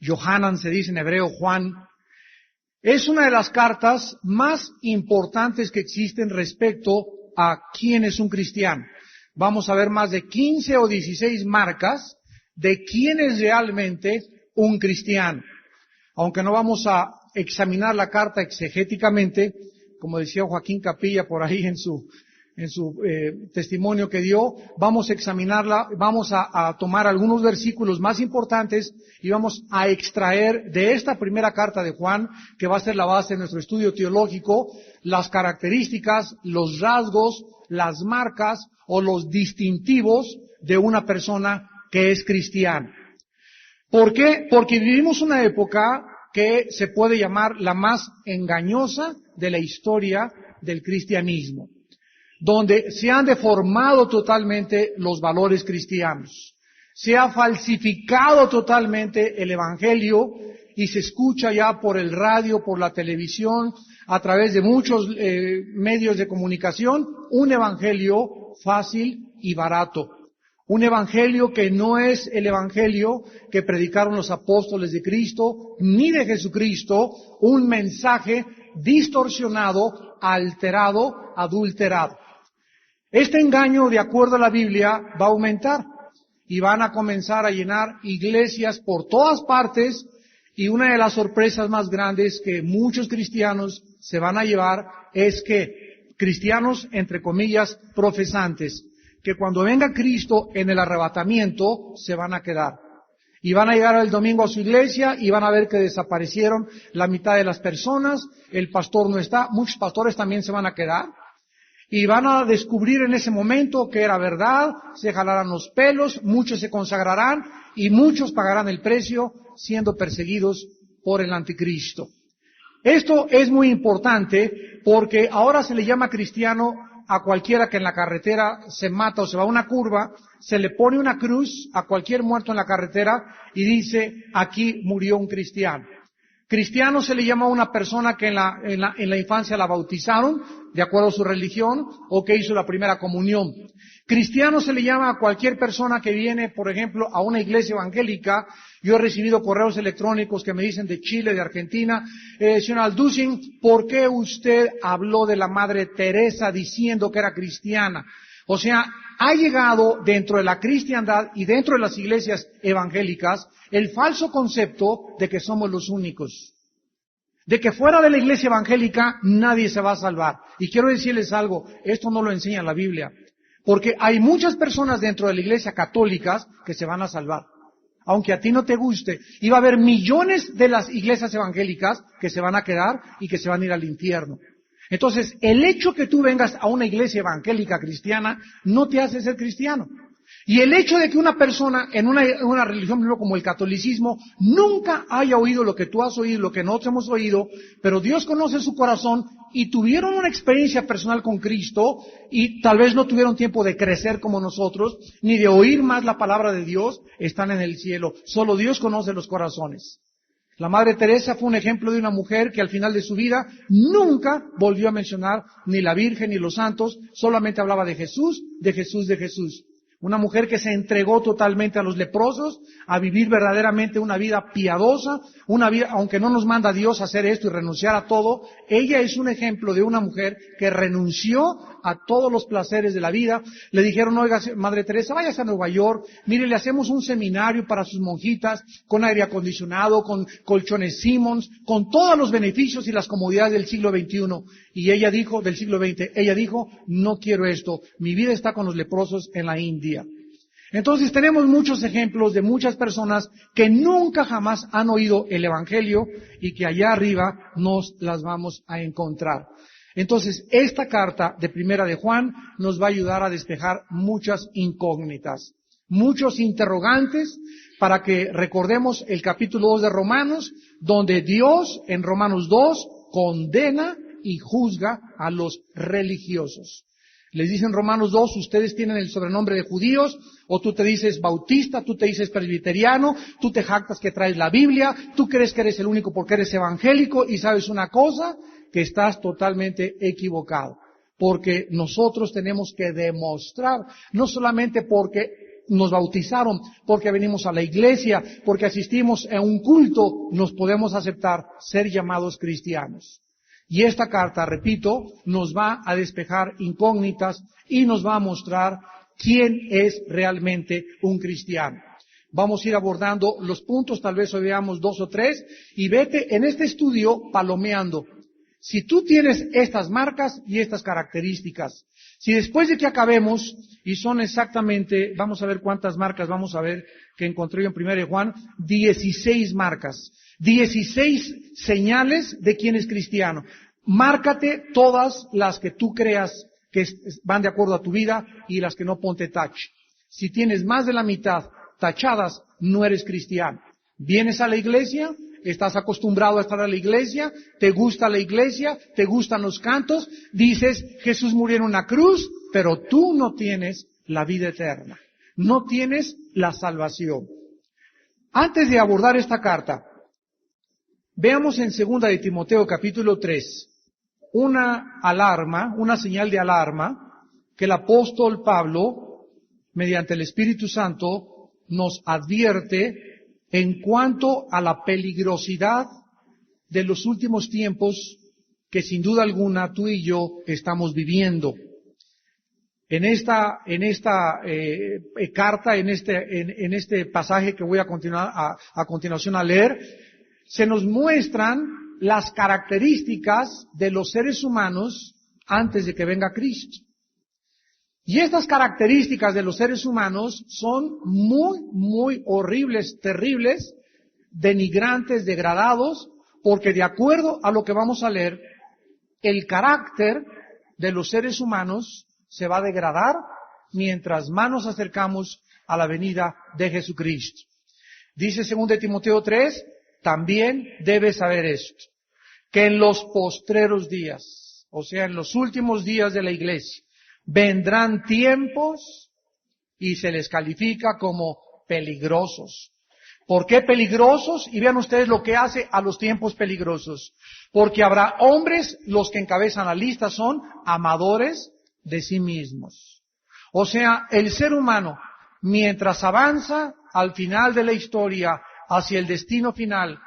Yohanan se dice en hebreo, Juan, es una de las cartas más importantes que existen respecto a quién es un cristiano. Vamos a ver más de 15 o 16 marcas de quién es realmente un cristiano. Aunque no vamos a examinar la carta exegéticamente, como decía Joaquín Capilla por ahí en su testimonio que dio, vamos a examinarla, vamos a tomar algunos versículos más importantes y vamos a extraer de esta primera carta de Juan, que va a ser la base de nuestro estudio teológico, las características, los rasgos, las marcas o los distintivos de una persona que es cristiana. ¿Por qué? Porque vivimos una época que se puede llamar la más engañosa de la historia del cristianismo, donde se han deformado totalmente los valores cristianos. Se ha falsificado totalmente el evangelio y se escucha ya por el radio, por la televisión, a través de muchos medios de comunicación, un evangelio fácil y barato. Un evangelio que no es el evangelio que predicaron los apóstoles de Cristo, ni de Jesucristo, un mensaje distorsionado, alterado, adulterado. Este engaño, de acuerdo a la Biblia, va a aumentar y van a comenzar a llenar iglesias por todas partes, y una de las sorpresas más grandes que muchos cristianos se van a llevar es que cristianos, entre comillas, profesantes, que cuando venga Cristo en el arrebatamiento se van a quedar. Y van a llegar el domingo a su iglesia y van a ver que desaparecieron la mitad de las personas, el pastor no está, muchos pastores también se van a quedar. Y van a descubrir en ese momento que era verdad, se jalarán los pelos, muchos se consagrarán y muchos pagarán el precio siendo perseguidos por el anticristo. Esto es muy importante porque ahora se le llama cristiano a cualquiera que en la carretera se mata o se va a una curva, se le pone una cruz a cualquier muerto en la carretera y dice, aquí murió un cristiano. Cristiano se le llama a una persona que en la infancia la bautizaron, de acuerdo a su religión, o que hizo la primera comunión. Cristiano se le llama a cualquier persona que viene, por ejemplo, a una iglesia evangélica. Yo he recibido correos electrónicos que me dicen de Chile, de Argentina, señor Alducin, ¿por qué usted habló de la Madre Teresa diciendo que era cristiana? O sea, ha llegado dentro de la cristiandad y dentro de las iglesias evangélicas el falso concepto de que somos los únicos. De que fuera de la iglesia evangélica nadie se va a salvar. Y quiero decirles algo, esto no lo enseña la Biblia. Porque hay muchas personas dentro de la iglesia católica que se van a salvar. Aunque a ti no te guste. Y va a haber millones de las iglesias evangélicas que se van a quedar y que se van a ir al infierno. Entonces, el hecho que tú vengas a una iglesia evangélica cristiana no te hace ser cristiano. Y el hecho de que una persona en una religión como el catolicismo nunca haya oído lo que tú has oído, lo que nosotros hemos oído, pero Dios conoce su corazón y tuvieron una experiencia personal con Cristo y tal vez no tuvieron tiempo de crecer como nosotros, ni de oír más la palabra de Dios, están en el cielo. Solo Dios conoce los corazones. La Madre Teresa fue un ejemplo de una mujer que al final de su vida nunca volvió a mencionar ni la Virgen ni los santos, solamente hablaba de Jesús, de Jesús, de Jesús. Una mujer que se entregó totalmente a los leprosos, a vivir verdaderamente una vida piadosa, una vida, aunque no nos manda Dios a hacer esto y renunciar a todo, ella es un ejemplo de una mujer que renunció a todos los placeres de la vida. Le dijeron, oiga, Madre Teresa, váyase a Nueva York, mire, le hacemos un seminario para sus monjitas, con aire acondicionado, con colchones Simmons, con todos los beneficios y las comodidades del siglo XXI. Y ella dijo, del siglo XX, ella dijo, no quiero esto, mi vida está con los leprosos en la India. Entonces tenemos muchos ejemplos de muchas personas que nunca jamás han oído el Evangelio y que allá arriba nos las vamos a encontrar. Entonces esta carta de Primera de Juan nos va a ayudar a despejar muchas incógnitas, muchos interrogantes, para que recordemos el capítulo 2 de Romanos, donde Dios en Romanos 2 condena y juzga a los religiosos. Les dicen Romanos 2, ustedes tienen el sobrenombre de judíos, o tú te dices bautista, tú te dices presbiteriano, tú te jactas que traes la Biblia, tú crees que eres el único porque eres evangélico, y sabes una cosa, que estás totalmente equivocado. Porque nosotros tenemos que demostrar, no solamente porque nos bautizaron, porque venimos a la iglesia, porque asistimos a un culto, nos podemos aceptar ser llamados cristianos. Y esta carta, repito, nos va a despejar incógnitas y nos va a mostrar quién es realmente un cristiano. Vamos a ir abordando los puntos, tal vez hoy veamos 2 o 3, y vete en este estudio palomeando. Si tú tienes estas marcas y estas características, si después de que acabemos, y son exactamente, vamos a ver cuántas marcas vamos a ver que encontré yo en 1 Juan, 16 marcas, 16 señales de quién es cristiano. Márcate todas las que tú creas que van de acuerdo a tu vida y las que no, ponte touch. Si tienes más de la mitad tachadas, no eres cristiano. Vienes a la iglesia, estás acostumbrado a estar a la iglesia, te gusta la iglesia, te gustan los cantos, dices, Jesús murió en una cruz, pero tú no tienes la vida eterna, no tienes la salvación. Antes de abordar esta carta, veamos en 2 de Timoteo capítulo 3, una alarma, una señal de alarma que el apóstol Pablo, mediante el Espíritu Santo, nos advierte en cuanto a la peligrosidad de los últimos tiempos que sin duda alguna tú y yo estamos viviendo. En esta carta, en este pasaje que voy a continuación a leer, se nos muestran las características de los seres humanos antes de que venga Cristo. Y estas características de los seres humanos son muy, muy horribles, terribles, denigrantes, degradados, porque de acuerdo a lo que vamos a leer, el carácter de los seres humanos se va a degradar mientras más nos acercamos a la venida de Jesucristo. Dice 2 de Timoteo 3, también debes saber esto, que en los postreros días, o sea, en los últimos días de la iglesia, vendrán tiempos y se les califica como peligrosos. ¿Por qué peligrosos? Y vean ustedes lo que hace a los tiempos peligrosos. Porque habrá hombres, los que encabezan la lista son amadores de sí mismos. O sea, el ser humano, mientras avanza al final de la historia, hacia el destino final,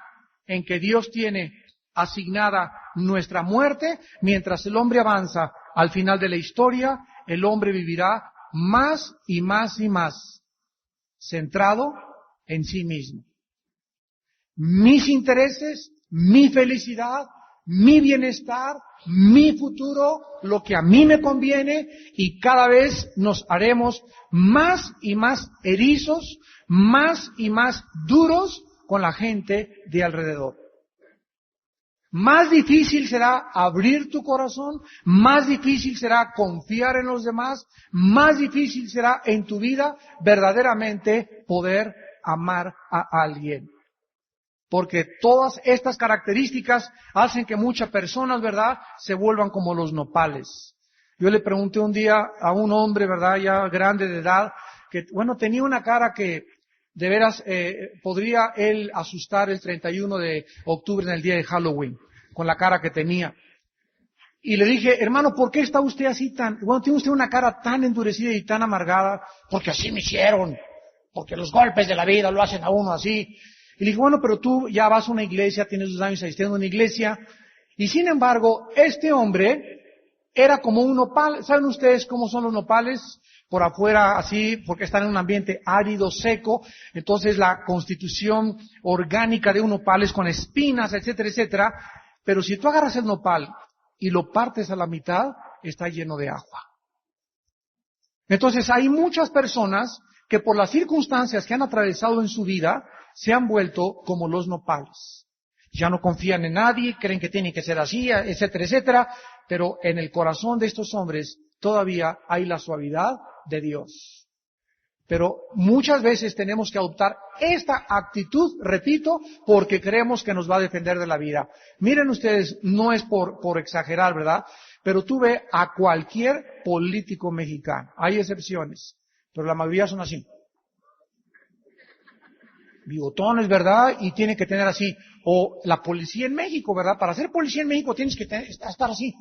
en que Dios tiene asignada nuestra muerte, mientras el hombre avanza al final de la historia, el hombre vivirá más y más y más centrado en sí mismo. Mis intereses, mi felicidad, mi bienestar, mi futuro, lo que a mí me conviene, y cada vez nos haremos más y más erizos, más y más duros con la gente de alrededor. Más difícil será abrir tu corazón, más difícil será confiar en los demás, más difícil será en tu vida verdaderamente poder amar a alguien. Porque todas estas características hacen que muchas personas, ¿verdad?, se vuelvan como los nopales. Yo le pregunté un día a un hombre, ¿verdad?, ya grande de edad, que, bueno, tenía una cara que de veras podría él asustar el 31 de octubre en el día de Halloween, con la cara que tenía. Y le dije, hermano, ¿por qué está usted así tiene usted una cara tan endurecida y tan amargada? Porque así me hicieron, porque los golpes de la vida lo hacen a uno así. Y le dije, bueno, pero tú ya vas a una iglesia, tienes 2 años asistiendo a una iglesia, y sin embargo, este hombre era como un nopal. ¿Saben ustedes cómo son los nopales? Por afuera así, porque están en un ambiente árido, seco, entonces la constitución orgánica de un nopal es con espinas, etcétera, etcétera, pero si tú agarras el nopal y lo partes a la mitad, está lleno de agua. Entonces hay muchas personas que por las circunstancias que han atravesado en su vida, se han vuelto como los nopales. Ya no confían en nadie, creen que tiene que ser así, etcétera, etcétera, pero en el corazón de estos hombres todavía hay la suavidad de Dios. Pero muchas veces tenemos que adoptar esta actitud, repito, porque creemos que nos va a defender de la vida. Miren ustedes, no es por exagerar, ¿verdad? Pero tú ve a cualquier político mexicano. Hay excepciones, pero la mayoría son así. Bigotones, ¿verdad? Y tiene que tener así. O la policía en México, ¿verdad? Para ser policía en México tienes que estar así.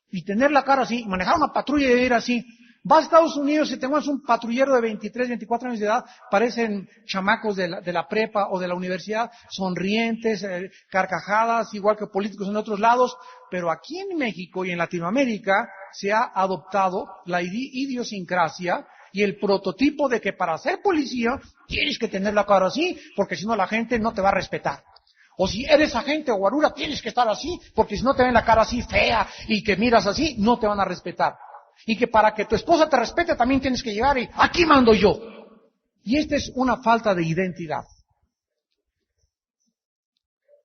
Y tener la cara así, manejar una patrulla y ir así. Vas a Estados Unidos y te encuentras un patrullero de 23, 24 años de edad, parecen chamacos de la prepa o de la universidad, sonrientes, carcajadas, igual que políticos en otros lados, pero aquí en México y en Latinoamérica se ha adoptado la idiosincrasia y el prototipo de que para ser policía tienes que tener la cara así, porque si no la gente no te va a respetar. O si eres agente o guarura, tienes que estar así, porque si no te ven la cara así fea y que miras así, no te van a respetar. Y que para que tu esposa te respete también tienes que llegar y aquí mando yo. Y esta es una falta de identidad.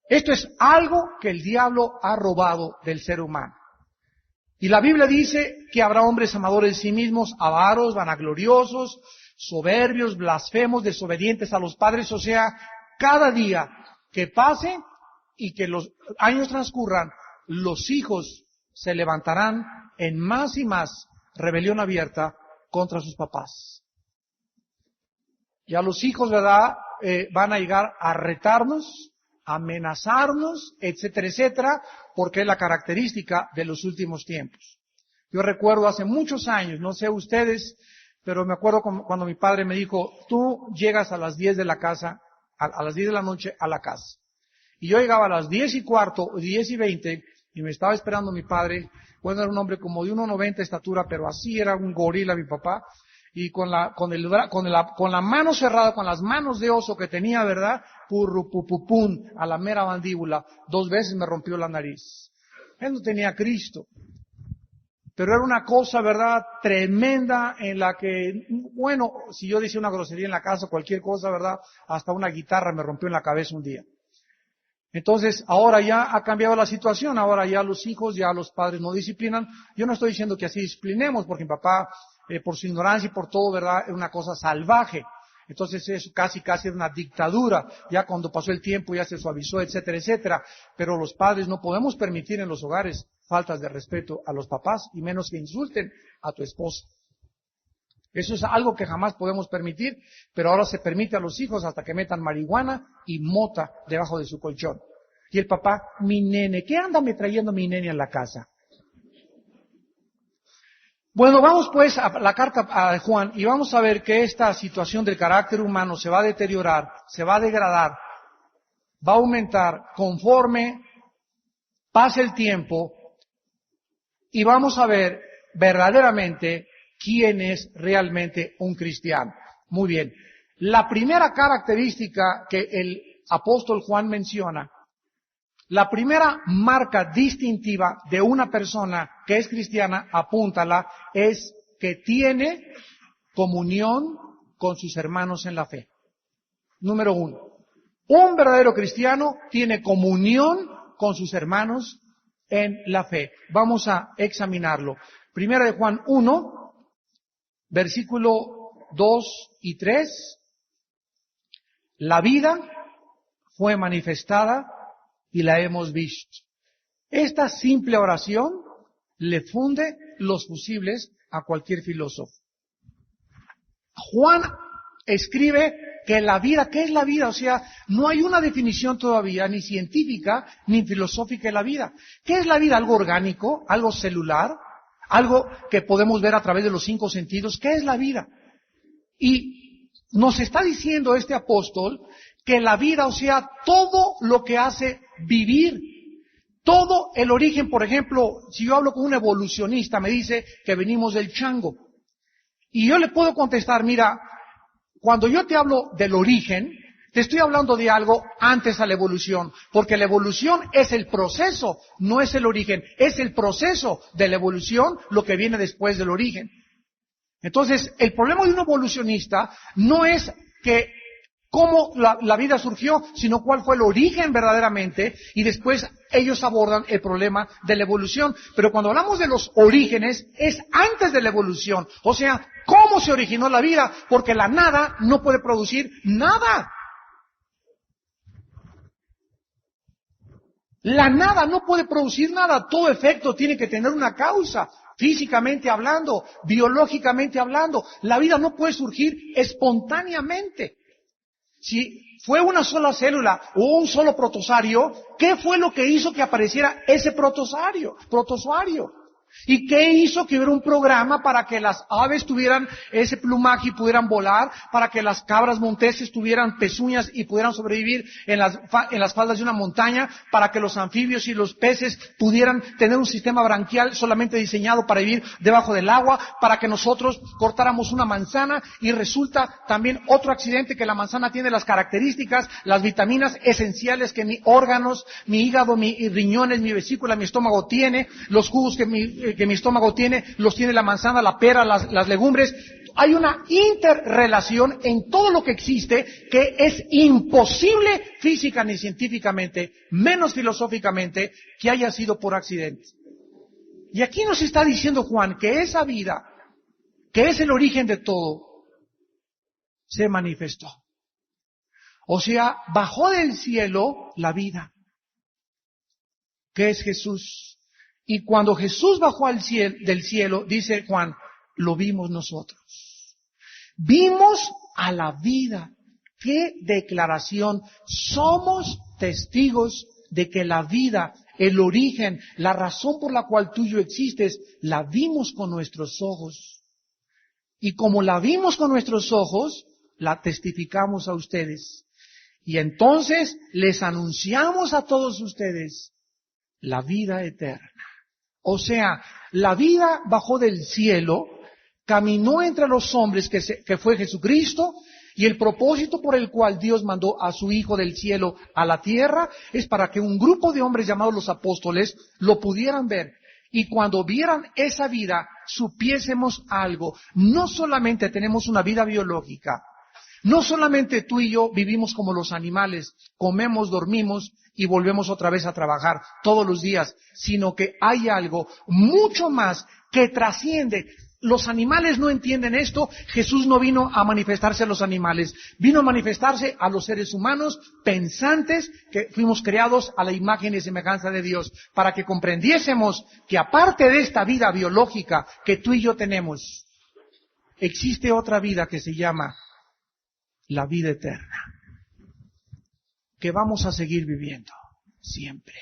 Esto es algo que el diablo ha robado del ser humano. Y la Biblia dice que habrá hombres amadores de sí mismos, avaros, vanagloriosos, soberbios, blasfemos, desobedientes a los padres. O sea, cada día que pase y que los años transcurran, los hijos se levantarán en más y más rebelión abierta contra sus papás. Ya los hijos, ¿verdad?, van a llegar a retarnos, a amenazarnos, etcétera, etcétera, porque es la característica de los últimos tiempos. Yo recuerdo hace muchos años, no sé ustedes, pero me acuerdo cuando mi padre me dijo, tú llegas a las 10 de la casa, a las 10 de la noche a la casa. Y yo llegaba a las 10:15, 10:20, y me estaba esperando mi padre. Bueno, era un hombre como de 1,90 de estatura, pero así era un gorila mi papá. Y con la mano cerrada, con las manos de oso que tenía, ¿verdad? Purrupupupum, a la mera mandíbula. 2 veces me rompió la nariz. Él no tenía Cristo. Pero era una cosa, ¿verdad?, tremenda en la que, bueno, si yo decía una grosería en la casa, cualquier cosa, ¿verdad?, hasta una guitarra me rompió en la cabeza un día. Entonces, ahora ya ha cambiado la situación, ahora ya los hijos, ya los padres no disciplinan. Yo no estoy diciendo que así disciplinemos, porque mi papá, por su ignorancia y por todo, ¿verdad?, era una cosa salvaje. Entonces es casi era una dictadura. Ya cuando pasó el tiempo ya se suavizó, etcétera, etcétera. Pero los padres no podemos permitir en los hogares faltas de respeto a los papás, y menos que insulten a tu esposa. Eso es algo que jamás podemos permitir, pero ahora se permite a los hijos hasta que metan marihuana y mota debajo de su colchón. Y el papá, mi nene, ¿qué anda me trayendo mi nene a la casa? Bueno, vamos pues a la carta a Juan y vamos a ver que esta situación del carácter humano se va a deteriorar, se va a degradar, va a aumentar conforme pase el tiempo y vamos a ver verdaderamente quién es realmente un cristiano. Muy bien. La primera característica que el apóstol Juan menciona, la primera marca distintiva de una persona que es cristiana, apúntala, es que tiene comunión con sus hermanos en la fe. Número 1. Un verdadero cristiano tiene comunión con sus hermanos en la fe. Vamos a examinarlo. Primera de Juan 1. Versículo 2 y 3, la vida fue manifestada y la hemos visto. Esta simple oración le funde los fusibles a cualquier filósofo. Juan escribe que la vida, ¿qué es la vida? O sea, no hay una definición todavía, ni científica, ni filosófica de la vida. ¿Qué es la vida? ¿Algo orgánico? ¿Algo celular? Algo que podemos ver a través de los 5 sentidos. ¿Qué es la vida? Y nos está diciendo este apóstol que la vida, o sea, todo lo que hace vivir, todo el origen, por ejemplo, si yo hablo con un evolucionista, me dice que venimos del chango. Y yo le puedo contestar, mira, cuando yo te hablo del origen, te estoy hablando de algo antes a la evolución, porque la evolución es el proceso, no es el origen, es el proceso de la evolución lo que viene después del origen. Entonces, el problema de un evolucionista no es que cómo la vida surgió, sino cuál fue el origen verdaderamente, y después ellos abordan el problema de la evolución. Pero cuando hablamos de los orígenes, es antes de la evolución, o sea, cómo se originó la vida, porque la nada no puede producir nada. La nada no puede producir nada, todo efecto tiene que tener una causa, físicamente hablando, biológicamente hablando. La vida no puede surgir espontáneamente. Si fue una sola célula o un solo protozoario, ¿qué fue lo que hizo que apareciera ese protozoario? ¿Y qué hizo? Que hubiera un programa para que las aves tuvieran ese plumaje y pudieran volar, para que las cabras monteses tuvieran pezuñas y pudieran sobrevivir en las faldas de una montaña, para que los anfibios y los peces pudieran tener un sistema branquial solamente diseñado para vivir debajo del agua, para que nosotros cortáramos una manzana y resulta también otro accidente que la manzana tiene las características, las vitaminas esenciales que mis órganos, mi hígado, mis riñones, mi vesícula, mi estómago tiene, los jugos que mi estómago tiene, los tiene la manzana, la pera, las legumbres. Hay una interrelación en todo lo que existe que es imposible física ni científicamente, menos filosóficamente, que haya sido por accidente. Y aquí nos está diciendo Juan que esa vida, que es el origen de todo, se manifestó. O sea, bajó del cielo la vida, que es Jesús. Y cuando Jesús bajó del cielo, dice Juan, lo vimos nosotros. Vimos a la vida. ¡Qué declaración! Somos testigos de que la vida, el origen, la razón por la cual tú y yo existes, la vimos con nuestros ojos. Y como la vimos con nuestros ojos, la testificamos a ustedes. Y entonces les anunciamos a todos ustedes la vida eterna. O sea, la vida bajó del cielo, caminó entre los hombres que fue Jesucristo, y el propósito por el cual Dios mandó a su Hijo del cielo a la tierra es para que un grupo de hombres llamados los apóstoles lo pudieran ver. Y cuando vieran esa vida, supiésemos algo. No solamente tenemos una vida biológica, no solamente tú y yo vivimos como los animales, comemos, dormimos y volvemos otra vez a trabajar todos los días, sino que hay algo mucho más que trasciende. Los animales no entienden esto. Jesús no vino a manifestarse a los animales, vino a manifestarse a los seres humanos pensantes que fuimos creados a la imagen y semejanza de Dios, para que comprendiésemos que aparte de esta vida biológica que tú y yo tenemos, existe otra vida que se llama la vida eterna, que vamos a seguir viviendo siempre.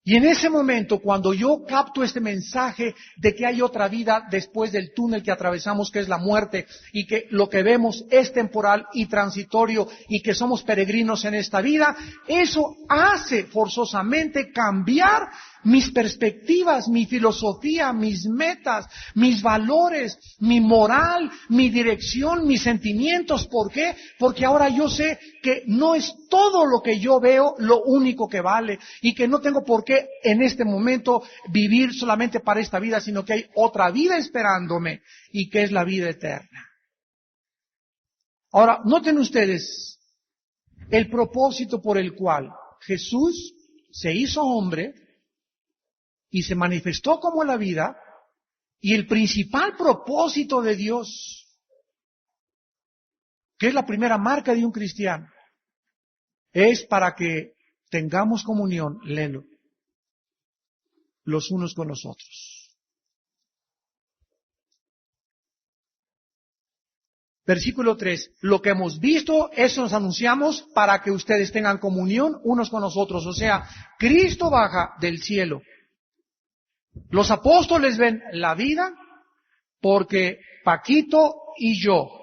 Y en ese momento, cuando yo capto este mensaje de que hay otra vida después del túnel que atravesamos, que es la muerte, y que lo que vemos es temporal y transitorio, y que somos peregrinos en esta vida, eso hace forzosamente cambiar mis perspectivas, mi filosofía, mis metas, mis valores, mi moral, mi dirección, mis sentimientos. ¿Por qué? Porque ahora yo sé que no es todo lo que yo veo lo único que vale, y que no tengo por qué en este momento vivir solamente para esta vida, sino que hay otra vida esperándome, y que es la vida eterna. Ahora, noten ustedes el propósito por el cual Jesús se hizo hombre y se manifestó como la vida, y el principal propósito de Dios, que es la primera marca de un cristiano, es para que tengamos comunión, léelo, los unos con los otros. Versículo 3, lo que hemos visto, eso nos anunciamos para que ustedes tengan comunión unos con los otros. O sea, Cristo baja del cielo. Los apóstoles ven la vida porque Paquito y yo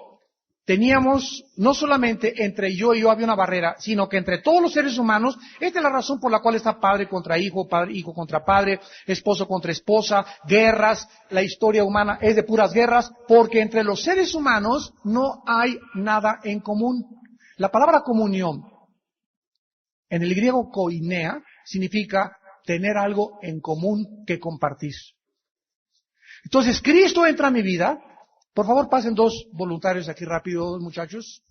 teníamos, no solamente entre yo y yo había una barrera, sino que entre todos los seres humanos, esta es la razón por la cual está padre contra hijo, hijo contra padre, esposo contra esposa, guerras, la historia humana es de puras guerras, porque entre los seres humanos no hay nada en común. La palabra comunión, en el griego koinea, significa tener algo en común que compartir. Entonces, Cristo entra a mi vida. Por favor, pasen 2 voluntarios aquí rápido, muchachos.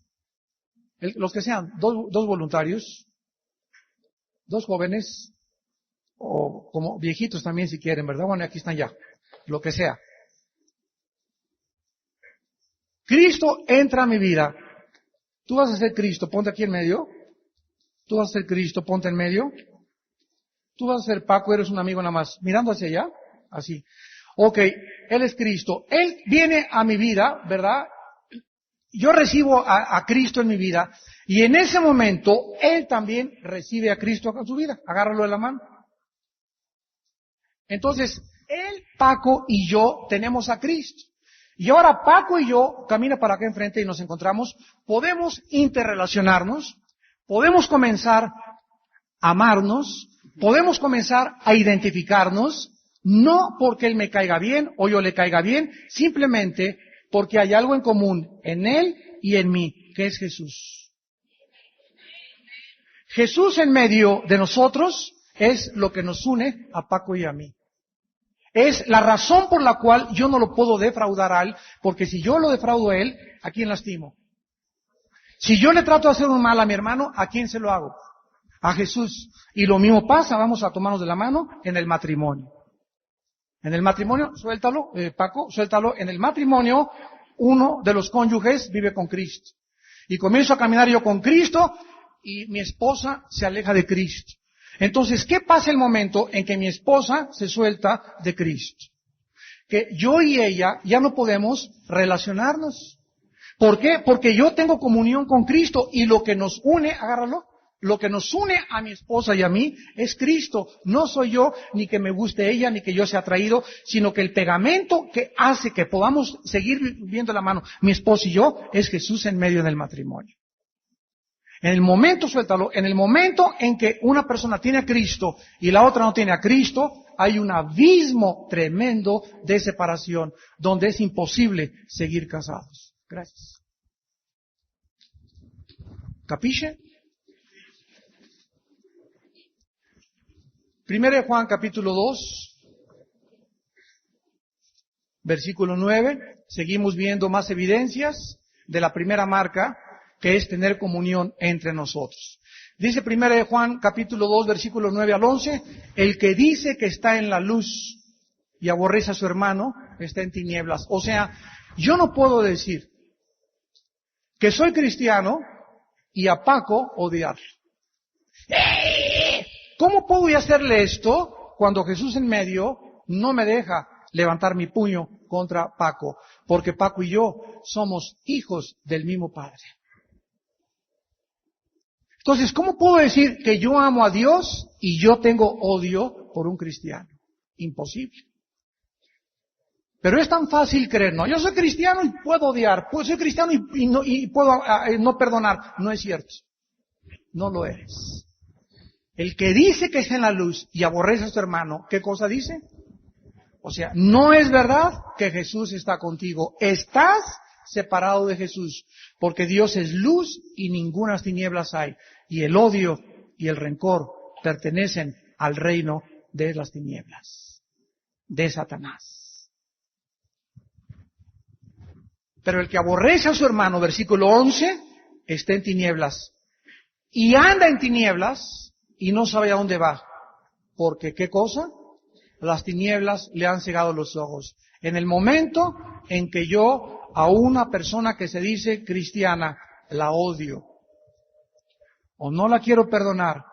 Los que sean, 2 voluntarios. 2 jóvenes. O como viejitos también si quieren, ¿verdad? Bueno, aquí están ya. Lo que sea. Cristo entra a mi vida. Tú vas a ser Cristo, ponte aquí en medio. Tú vas a ser Cristo, ponte en medio. Tú vas a ser Paco, eres un amigo nada más. Mirando hacia allá, así. Ok, Él es Cristo. Él viene a mi vida, ¿verdad? Yo recibo a Cristo en mi vida. Y en ese momento, Él también recibe a Cristo en su vida. Agárralo de la mano. Entonces, él, Paco y yo tenemos a Cristo. Y ahora Paco y yo, camina para acá enfrente y nos encontramos, podemos interrelacionarnos, podemos comenzar a amarnos, podemos comenzar a identificarnos, no porque él me caiga bien o yo le caiga bien, simplemente porque hay algo en común en él y en mí, que es Jesús. Jesús en medio de nosotros es lo que nos une a Paco y a mí. Es la razón por la cual yo no lo puedo defraudar a él, porque si yo lo defraudo a él, ¿a quién lastimo? Si yo le trato de hacer un mal a mi hermano, ¿a quién se lo hago? A Jesús. Y lo mismo pasa, vamos a tomarnos de la mano, en el matrimonio. En el matrimonio, suéltalo, Paco, suéltalo. En el matrimonio, uno de los cónyuges vive con Cristo. Y comienzo a caminar yo con Cristo y mi esposa se aleja de Cristo. Entonces, ¿qué pasa el momento en que mi esposa se suelta de Cristo? Que yo y ella ya no podemos relacionarnos. ¿Por qué? Porque yo tengo comunión con Cristo y lo que nos une, agárralo, lo que nos une a mi esposa y a mí es Cristo. No soy yo, ni que me guste ella, ni que yo sea atraído, sino que el pegamento que hace que podamos seguir viendo la mano, mi esposa y yo, es Jesús en medio del matrimonio. En el momento, suéltalo, en el momento en que una persona tiene a Cristo y la otra no tiene a Cristo, hay un abismo tremendo de separación, donde es imposible seguir casados. Gracias. ¿Capisce? Primero de Juan capítulo 2, versículo 9, seguimos viendo más evidencias de la primera marca, que es tener comunión entre nosotros. Dice primero de Juan capítulo 2, versículo 9 al 11, el que dice que está en la luz y aborrece a su hermano, está en tinieblas. O sea, yo no puedo decir que soy cristiano y a Paco odiarlo. ¿Cómo puedo yo hacerle esto cuando Jesús en medio no me deja levantar mi puño contra Paco? Porque Paco y yo somos hijos del mismo Padre. Entonces, ¿cómo puedo decir que yo amo a Dios y yo tengo odio por un cristiano? Imposible. Pero es tan fácil creer, no, yo soy cristiano y puedo odiar, pues soy cristiano y puedo no perdonar. No es cierto. No lo eres. El que dice que está en la luz y aborrece a su hermano, ¿qué cosa dice? O sea, no es verdad que Jesús está contigo. Estás separado de Jesús, porque Dios es luz y ningunas tinieblas hay. Y el odio y el rencor pertenecen al reino de las tinieblas, de Satanás. Pero el que aborrece a su hermano, versículo 11, está en tinieblas. Y anda en tinieblas y no sabe a dónde va. Porque, ¿qué cosa? Las tinieblas le han cegado los ojos. En el momento en que yo a una persona que se dice cristiana la odio o no la quiero perdonar,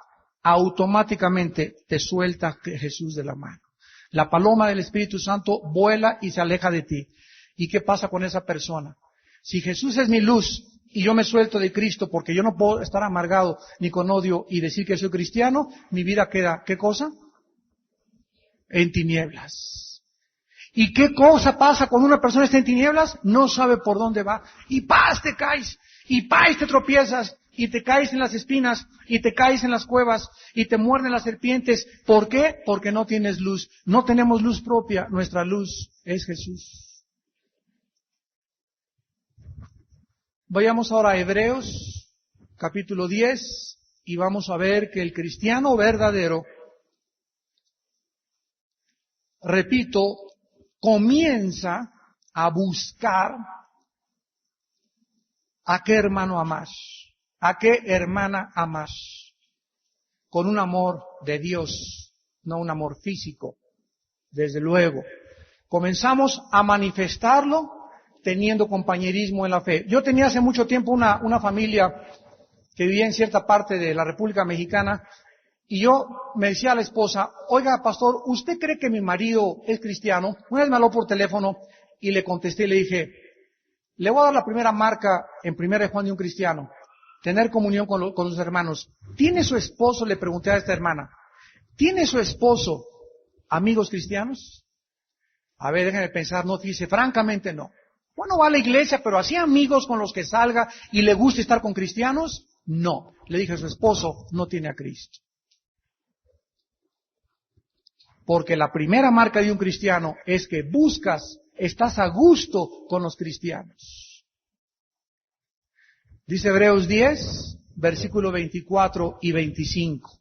automáticamente te suelta Jesús de la mano. La paloma del Espíritu Santo vuela y se aleja de ti. ¿Y qué pasa con esa persona? Si Jesús es mi luz y yo me suelto de Cristo porque yo no puedo estar amargado ni con odio y decir que soy cristiano, mi vida queda, ¿qué cosa? En tinieblas. ¿Y qué cosa pasa cuando una persona está en tinieblas? No sabe por dónde va. Y ¡paz! Te caes. Y ¡paz! Te tropiezas. Y te caes en las espinas. Y te caes en las cuevas. Y te muerden las serpientes. ¿Por qué? Porque no tienes luz. No tenemos luz propia. Nuestra luz es Jesús. Vayamos ahora a Hebreos, capítulo 10. Y vamos a ver que el cristiano verdadero, repito, comienza a buscar a qué hermano amas, a qué hermana amas, con un amor de Dios, no un amor físico, desde luego. Comenzamos a manifestarlo teniendo compañerismo en la fe. Yo tenía hace mucho tiempo una familia que vivía en cierta parte de la República Mexicana. Y yo me decía a la esposa, oiga, pastor, ¿usted cree que mi marido es cristiano? Una vez me habló por teléfono y le contesté y le dije, le voy a dar la primera marca en 1 Juan de un cristiano, tener comunión con los hermanos. ¿Tiene su esposo? Le pregunté a esta hermana, ¿tiene su esposo amigos cristianos? A ver, déjenme pensar, no dice, francamente no. Bueno, va a la iglesia, pero ¿así amigos con los que salga y le gusta estar con cristianos? No. Le dije a su esposo, no tiene a Cristo. Porque la primera marca de un cristiano es que estás a gusto con los cristianos. Dice Hebreos 10, versículo 24 y 25.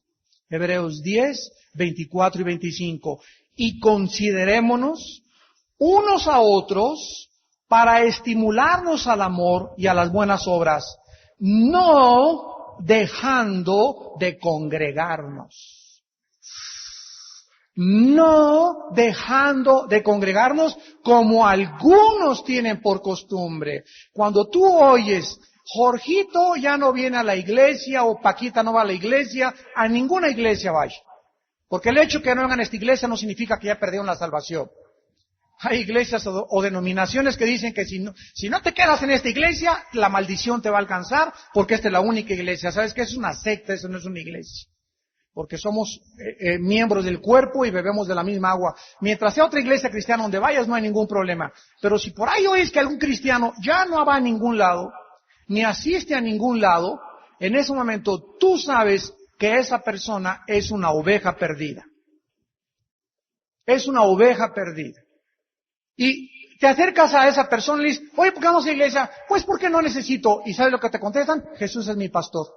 Hebreos 10, 24 y 25. Y considerémonos unos a otros para estimularnos al amor y a las buenas obras, no dejando de congregarnos. No dejando de congregarnos como algunos tienen por costumbre. Cuando tú oyes, Jorgito ya no viene a la iglesia o Paquita no va a la iglesia, a ninguna iglesia vaya. Porque el hecho que no vengan a esta iglesia no significa que ya perdieron la salvación. Hay iglesias o denominaciones que dicen que si no te quedas en esta iglesia, la maldición te va a alcanzar porque esta es la única iglesia. ¿Sabes qué? Es una secta, eso no es una iglesia. Porque somos miembros del cuerpo y bebemos de la misma agua. Mientras sea otra iglesia cristiana donde vayas, no hay ningún problema. Pero si por ahí oís que algún cristiano ya no va a ningún lado, ni asiste a ningún lado, en ese momento tú sabes que esa persona es una oveja perdida. Es una oveja perdida. Y te acercas a esa persona y le dices, oye, ¿por qué no vas a la iglesia? Pues porque no necesito. ¿Y sabes lo que te contestan? Jesús es mi pastor.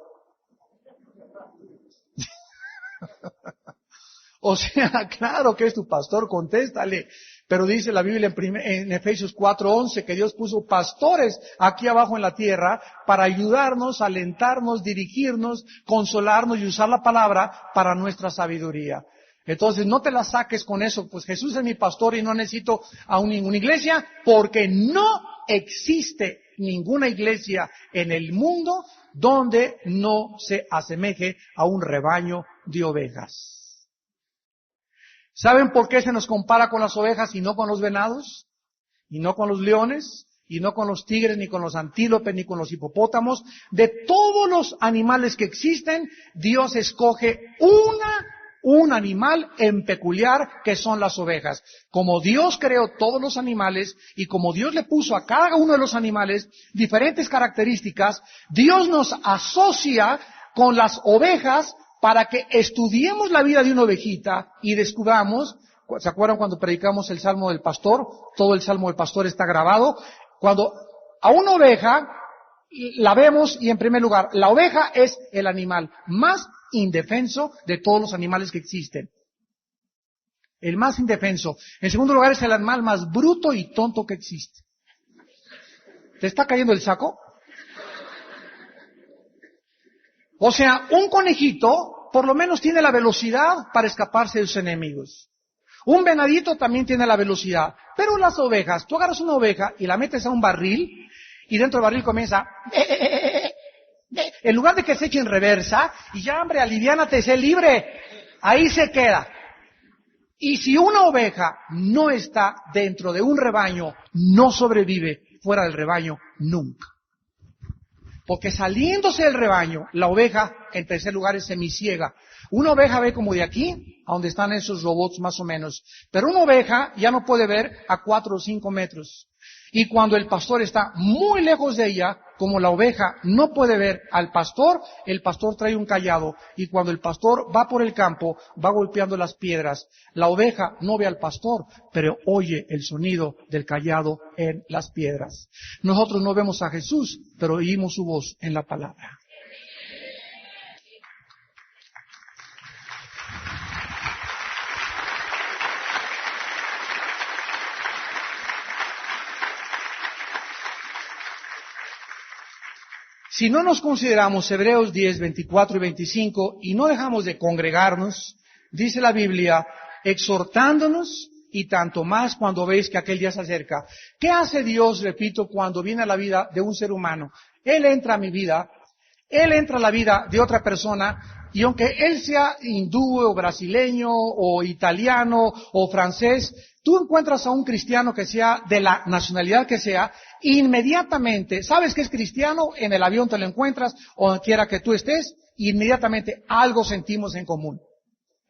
O sea, claro que es tu pastor, contéstale. Pero dice la Biblia en Efesios 4:11 que Dios puso pastores aquí abajo en la tierra para ayudarnos, alentarnos, dirigirnos, consolarnos y usar la palabra para nuestra sabiduría. Entonces no te la saques con eso, pues Jesús es mi pastor y no necesito a ninguna iglesia, porque no existe ninguna iglesia en el mundo donde no se asemeje a un rebaño de ovejas. ¿Saben por qué se nos compara con las ovejas y no con los venados? Y no con los leones, y no con los tigres, ni con los antílopes, ni con los hipopótamos. De todos los animales que existen, Dios escoge un animal en peculiar que son las ovejas. Como Dios creó todos los animales y como Dios le puso a cada uno de los animales diferentes características, Dios nos asocia con las ovejas para que estudiemos la vida de una ovejita y descubramos, ¿se acuerdan cuando predicamos el Salmo del Pastor? Todo el Salmo del Pastor está grabado. Cuando a una oveja la vemos y en primer lugar, la oveja es el animal más indefenso de todos los animales que existen. El más indefenso. En segundo lugar es el animal más bruto y tonto que existe. ¿Te está cayendo el saco? O sea, un conejito por lo menos tiene la velocidad para escaparse de sus enemigos. Un venadito también tiene la velocidad. Pero las ovejas, tú agarras una oveja y la metes a un barril y dentro del barril comienza... En lugar de que se eche en reversa y ya, hombre, aliviánate, sé libre, ahí se queda. Y si una oveja no está dentro de un rebaño, no sobrevive fuera del rebaño nunca. Porque saliéndose del rebaño, la oveja, en tercer lugar, es semiciega. Una oveja ve como de aquí, a donde están esos robots más o menos. Pero una oveja ya no puede ver a 4 o 5 metros. Y cuando el pastor está muy lejos de ella, como la oveja no puede ver al pastor, el pastor trae un cayado. Y cuando el pastor va por el campo, va golpeando las piedras. La oveja no ve al pastor, pero oye el sonido del cayado en las piedras. Nosotros no vemos a Jesús, pero oímos su voz en la palabra. Si no nos consideramos Hebreos 10, 24 y 25 y no dejamos de congregarnos, dice la Biblia, exhortándonos y tanto más cuando veis que aquel día se acerca. ¿Qué hace Dios, repito, cuando viene a la vida de un ser humano? Él entra a mi vida, Él entra a la vida de otra persona y aunque Él sea hindú o brasileño o italiano o francés, tú encuentras a un cristiano que sea de la nacionalidad que sea, inmediatamente, ¿sabes que es cristiano? En el avión te lo encuentras, o donde quiera que tú estés, inmediatamente algo sentimos en común.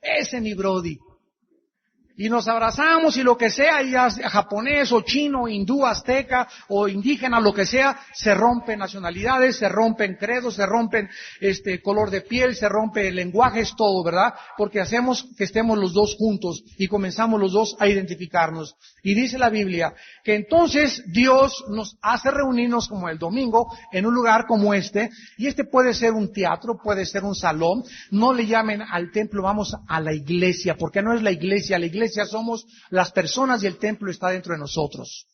Ese mi brody. y nos abrazamos y lo que sea, ya sea japonés o chino, hindú, azteca o indígena, lo que sea, se rompen nacionalidades, se rompen credos, se rompen color de piel, se rompe lenguajes, todo, ¿verdad? Porque hacemos que estemos los dos juntos y comenzamos los dos a identificarnos. Y dice la Biblia que entonces Dios nos hace reunirnos como el domingo en un lugar como este, y puede ser un teatro, puede ser un salón. No le llamen al templo, vamos a la iglesia, porque no es la iglesia somos las personas y el templo está dentro de nosotros.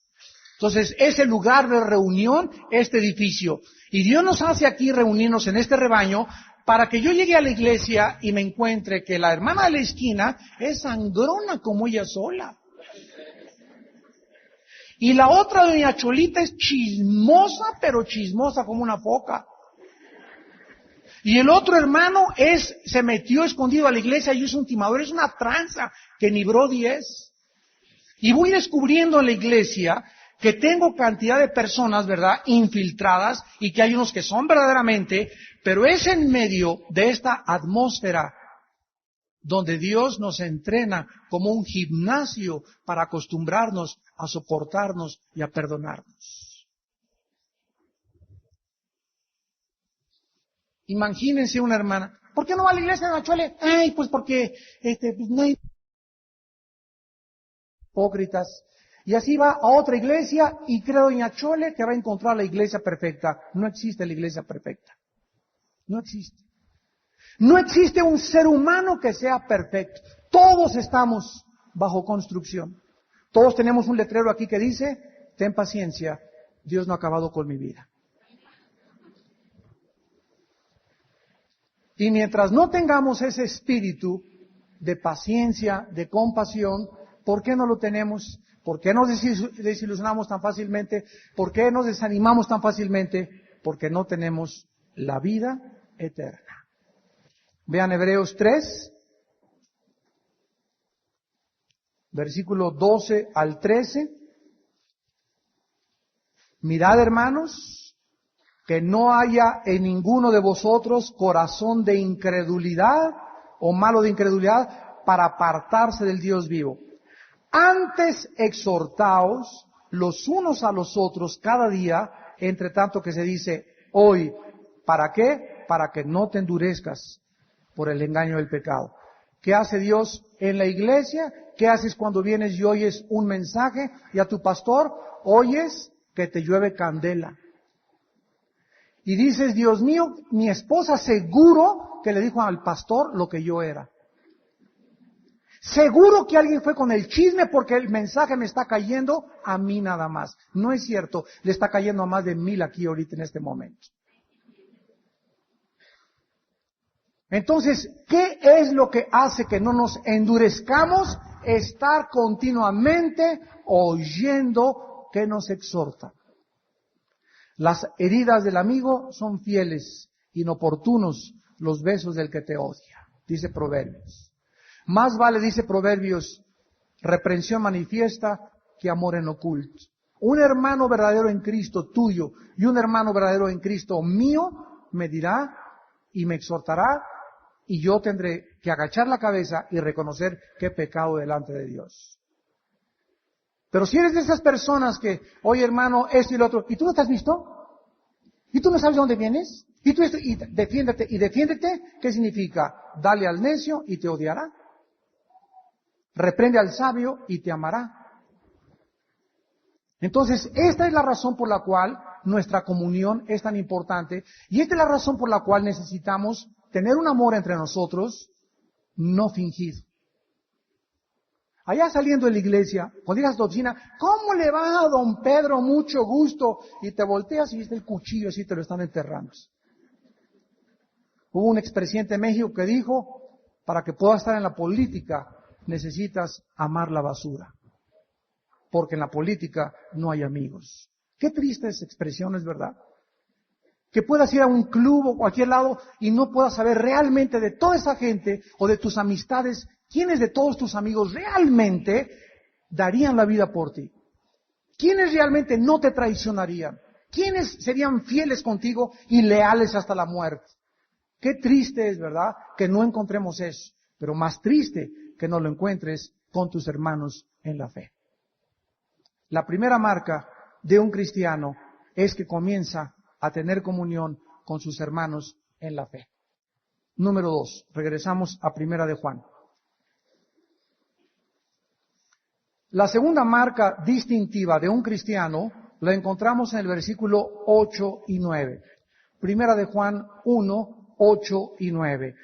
Entonces, ese lugar de reunión, este edificio. Y Dios nos hace aquí reunirnos en este rebaño para que yo llegue a la iglesia y me encuentre que la hermana de la esquina es sangrona como ella sola. Y la otra doña Cholita es chismosa, pero chismosa como una foca. Y el otro hermano se metió escondido a la iglesia y es un timador, es una tranza que ni Brody es. Y voy descubriendo en la iglesia que tengo cantidad de personas, ¿verdad?, infiltradas, y que hay unos que son verdaderamente, pero es en medio de esta atmósfera donde Dios nos entrena como un gimnasio para acostumbrarnos a soportarnos y a perdonarnos. Imagínense una hermana, ¿por qué no va a la iglesia de Nachuele? Ay, pues porque no hay hipócritas. Y así va a otra iglesia y cree doña Chole que va a encontrar la iglesia perfecta. No existe la iglesia perfecta. No existe. No existe un ser humano que sea perfecto. Todos estamos bajo construcción. Todos tenemos un letrero aquí que dice, ten paciencia, Dios no ha acabado con mi vida. Y mientras no tengamos ese espíritu de paciencia, de compasión, ¿por qué no lo tenemos? ¿Por qué nos desilusionamos tan fácilmente? ¿Por qué nos desanimamos tan fácilmente? Porque no tenemos la vida eterna. Vean Hebreos 3, versículo 12 al 13. Mirad, hermanos, que no haya en ninguno de vosotros corazón de incredulidad o malo de incredulidad para apartarse del Dios vivo. Antes exhortaos los unos a los otros cada día, entre tanto que se dice hoy. ¿Para qué? Para que no te endurezcas por el engaño del pecado. ¿Qué hace Dios en la iglesia? ¿Qué haces cuando vienes y oyes un mensaje y a tu pastor oyes que te llueve candela? Y dices, Dios mío, mi esposa seguro que le dijo al pastor lo que yo era. Seguro que alguien fue con el chisme porque el mensaje me está cayendo a mí nada más. No es cierto, le está cayendo a más de 1000 aquí ahorita en este momento. Entonces, ¿qué es lo que hace que no nos endurezcamos? Estar continuamente oyendo que nos exhorta. Las heridas del amigo son fieles, inoportunos los besos del que te odia, dice Proverbios. Más vale, dice Proverbios, reprensión manifiesta que amor en oculto. Un hermano verdadero en Cristo tuyo y un hermano verdadero en Cristo mío me dirá y me exhortará y yo tendré que agachar la cabeza y reconocer que he pecado delante de Dios. Pero si eres de esas personas que, oye hermano, esto y lo otro, ¿y tú no te has visto? ¿Y tú no sabes de dónde vienes? ¿Y tú esto? Y defiéndete, ¿qué significa? Dale al necio y te odiará. Reprende al sabio y te amará. Entonces, esta es la razón por la cual nuestra comunión es tan importante y esta es la razón por la cual necesitamos tener un amor entre nosotros no fingido. Allá saliendo de la iglesia, cuando llegas a tu oficina, ¿cómo le va a don Pedro? Mucho gusto. Y te volteas y viste el cuchillo así te lo están enterrando. Hubo un expresidente de México que dijo, para que puedas estar en la política, necesitas amar la basura. Porque en la política no hay amigos. Qué triste esa expresión, ¿es verdad? Que puedas ir a un club o cualquier lado y no puedas saber realmente de toda esa gente o de tus amistades, quiénes de todos tus amigos realmente darían la vida por ti. ¿Quiénes realmente no te traicionarían? ¿Quiénes serían fieles contigo y leales hasta la muerte? Qué triste es, ¿verdad?, que no encontremos eso. Pero más triste que no lo encuentres con tus hermanos en la fe. La primera marca de un cristiano es que comienza a tener comunión con sus hermanos en la fe. Número 2, regresamos a Primera de Juan. La segunda marca distintiva de un cristiano la encontramos en el versículo 8 y 9. Primera de Juan 1, 8 y 9.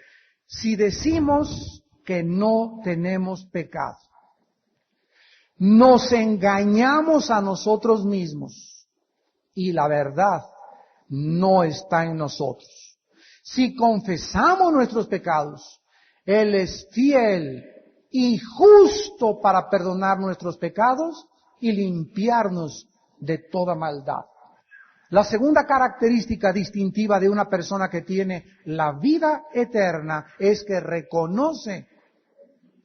Si decimos que no tenemos pecado, nos engañamos a nosotros mismos y la verdad no está en nosotros. Si confesamos nuestros pecados, Él es fiel y justo para perdonar nuestros pecados y limpiarnos de toda maldad. La segunda característica distintiva de una persona que tiene la vida eterna es que reconoce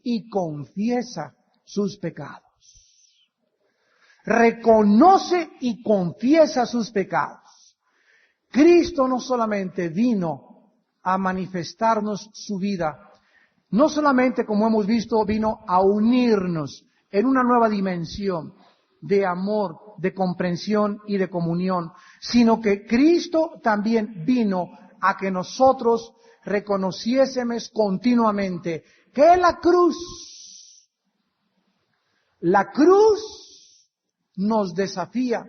y confiesa sus pecados. Reconoce y confiesa sus pecados. Cristo no solamente vino a manifestarnos su vida, no solamente, como hemos visto, vino a unirnos en una nueva dimensión de amor, de comprensión y de comunión, sino que Cristo también vino a que nosotros reconociésemos continuamente que la cruz nos desafía.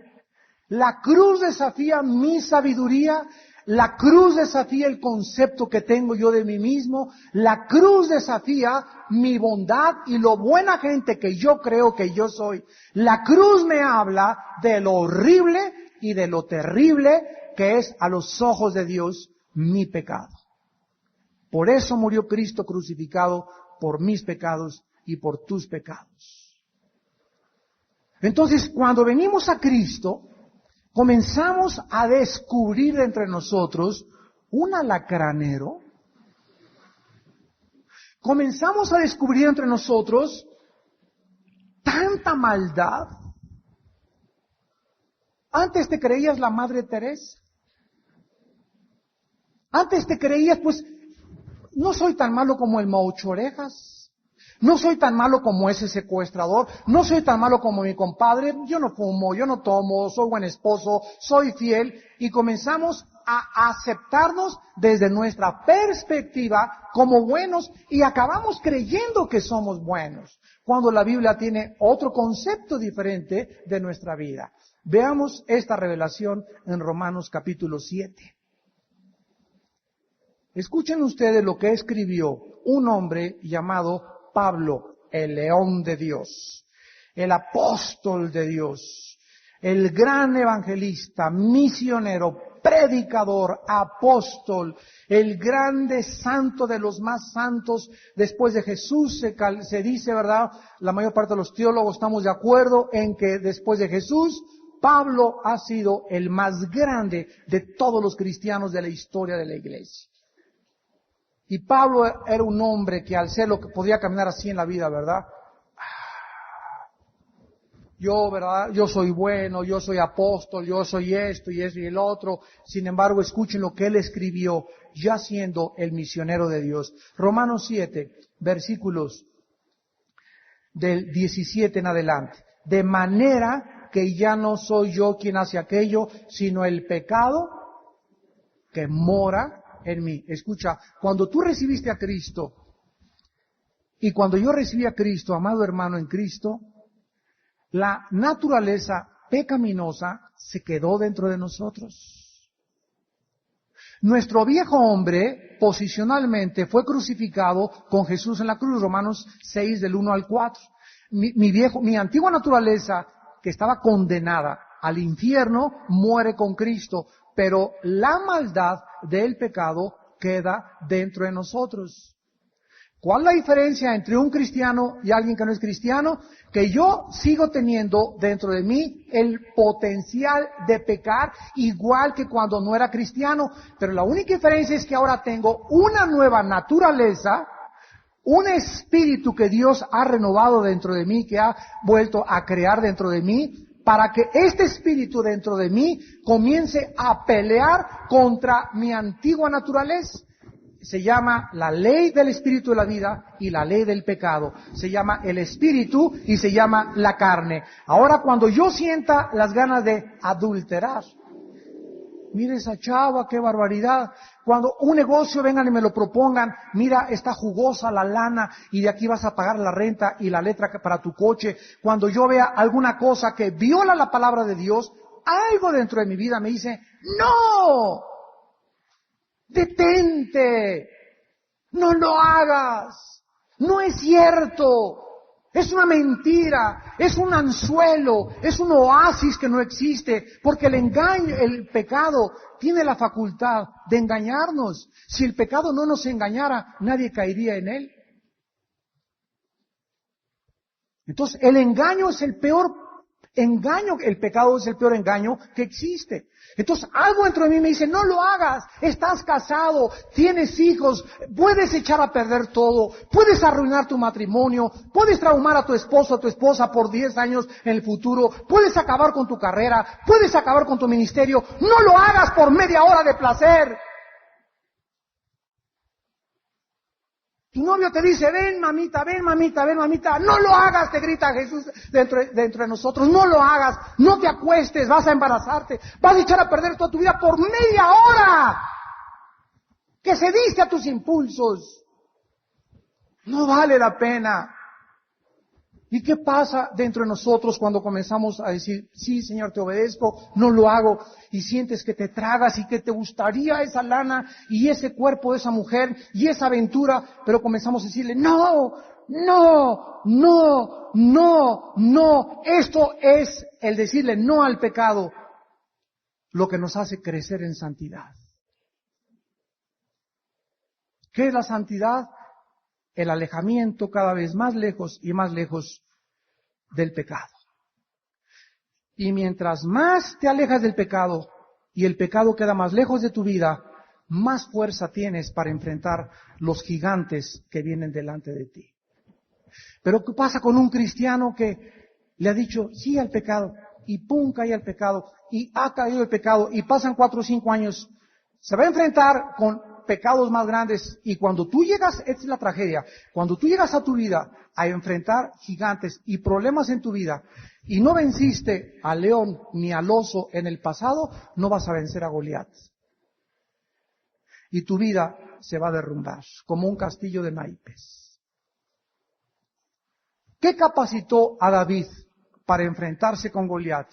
La cruz desafía mi sabiduría, la cruz desafía el concepto que tengo yo de mí mismo, la cruz desafía mi bondad y lo buena gente que yo creo que yo soy. La cruz me habla de lo horrible y de lo terrible que es a los ojos de Dios mi pecado. Por eso murió Cristo crucificado por mis pecados y por tus pecados. Entonces, cuando venimos a Cristo, comenzamos a descubrir entre nosotros un alacranero. Comenzamos a descubrir entre nosotros tanta maldad. Antes te creías la Madre Teresa. Antes te creías, pues, no soy tan malo como el Maucho Orejas. No soy tan malo como ese secuestrador, no soy tan malo como mi compadre, yo no fumo, yo no tomo, soy buen esposo, soy fiel, y comenzamos a aceptarnos desde nuestra perspectiva como buenos y acabamos creyendo que somos buenos, cuando la Biblia tiene otro concepto diferente de nuestra vida. Veamos esta revelación en Romanos capítulo 7. Escuchen ustedes lo que escribió un hombre llamado Pablo, el león de Dios, el apóstol de Dios, el gran evangelista, misionero, predicador, apóstol, el grande santo de los más santos después de Jesús, se dice, ¿verdad? La mayor parte de los teólogos estamos de acuerdo en que después de Jesús, Pablo ha sido el más grande de todos los cristianos de la historia de la iglesia. Y Pablo era un hombre que al ser lo que podía caminar así en la vida, ¿verdad? ¿verdad? Yo soy bueno, yo soy apóstol, yo soy esto y eso y el otro. Sin embargo, escuchen lo que él escribió, ya siendo el misionero de Dios. Romanos 7, versículos del 17 en adelante. De manera que ya no soy yo quien hace aquello, sino el pecado que mora en mí. Escucha, cuando tú recibiste a Cristo y cuando yo recibí a Cristo, amado hermano en Cristo, la naturaleza pecaminosa se quedó dentro de nosotros. Nuestro viejo hombre posicionalmente fue crucificado con Jesús en la cruz, Romanos 6 del 1 al 4. Mi antigua naturaleza, que estaba condenada al infierno, muere con Cristo, pero la maldad del pecado queda dentro de nosotros. ¿Cuál es la diferencia entre un cristiano y alguien que no es cristiano? Que yo sigo teniendo dentro de mí el potencial de pecar igual que cuando no era cristiano, pero la única diferencia es que ahora tengo una nueva naturaleza, un espíritu que Dios ha renovado dentro de mí, que ha vuelto a crear dentro de mí, para que este espíritu dentro de mí comience a pelear contra mi antigua naturaleza. se llama la ley del espíritu de la vida y la ley del pecado. Se llama el espíritu y se llama la carne. Ahora, cuando yo sienta las ganas de adulterar, mire esa chava, qué barbaridad. Cuando un negocio vengan y me lo propongan, mira, está jugosa la lana y de aquí vas a pagar la renta y la letra para tu coche. Cuando yo vea alguna cosa que viola la palabra de Dios, algo dentro de mi vida me dice, ¡no! ¡Detente! ¡No lo hagas! ¡No es cierto! Es una mentira, es un anzuelo, es un oasis que no existe, porque el engaño, el pecado tiene la facultad de engañarnos. Si el pecado no nos engañara, nadie caería en él. Entonces, el engaño es el peor engaño, el pecado es el peor engaño que existe. Entonces, algo dentro de mí me dice, no lo hagas, estás casado, tienes hijos, puedes echar a perder todo, puedes arruinar tu matrimonio, puedes traumar a tu esposo, a tu esposa por 10 años en el futuro, puedes acabar con tu carrera, puedes acabar con tu ministerio, no lo hagas por media hora de placer. Tu novio te dice, ven mamita, ven mamita, ven mamita, no lo hagas, te grita Jesús dentro de nosotros, no lo hagas, no te acuestes, vas a embarazarte, vas a echar a perder toda tu vida por media hora, que cediste a tus impulsos, no vale la pena. ¿Y qué pasa dentro de nosotros cuando comenzamos a decir, sí Señor, te obedezco, no lo hago, y sientes que te tragas y que te gustaría esa lana y ese cuerpo de esa mujer y esa aventura, pero comenzamos a decirle, no, no, no, no, no, esto es el decirle no al pecado, lo que nos hace crecer en santidad. ¿Qué es la santidad? El alejamiento cada vez más lejos y más lejos del pecado. Y mientras más te alejas del pecado y el pecado queda más lejos de tu vida, más fuerza tienes para enfrentar los gigantes que vienen delante de ti. Pero ¿qué pasa con un cristiano que le ha dicho sí al pecado y pum, cae al pecado y ha caído el pecado y pasan 4 o 5 años? Se va a enfrentar con pecados más grandes y cuando tú llegas, esta es la tragedia, cuando tú llegas a tu vida a enfrentar gigantes y problemas en tu vida y no venciste al león ni al oso en el pasado, no vas a vencer a Goliat. Y tu vida se va a derrumbar como un castillo de naipes. ¿Qué capacitó a David para enfrentarse con Goliat?